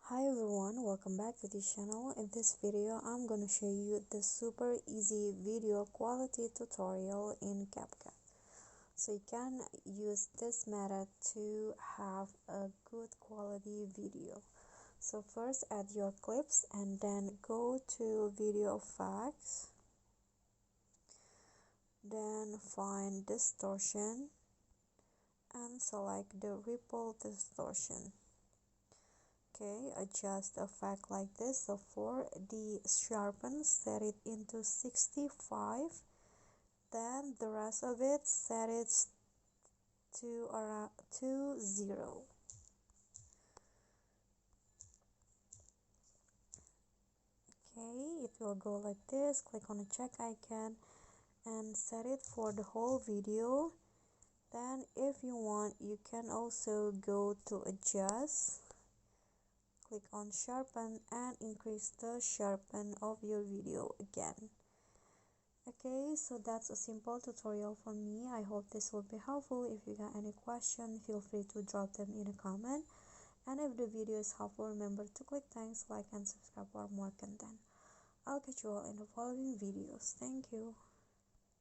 Hi everyone, welcome back to this channel. In this video I'm gonna show you the super easy video quality tutorial in CapCut. So you can use this method to have a good quality video. So first add your clips and then go to video effects, then find distortion and select the Ripple Distortion. Okay, adjust the effect like this. So for the sharpen, set it into 65, then the rest of it set it to around 0. Okay, it will go like this. Click on the check icon and set it for the whole video. Then if you want, you can also go to adjust, click on sharpen and increase the sharpen of your video again. Okay, so that's a simple tutorial from me. I hope this will be helpful. If you got any question, feel free to drop them in a comment. And if the video is helpful, remember to click thanks, like and subscribe for more content. I'll catch you all in the following videos. Thank you.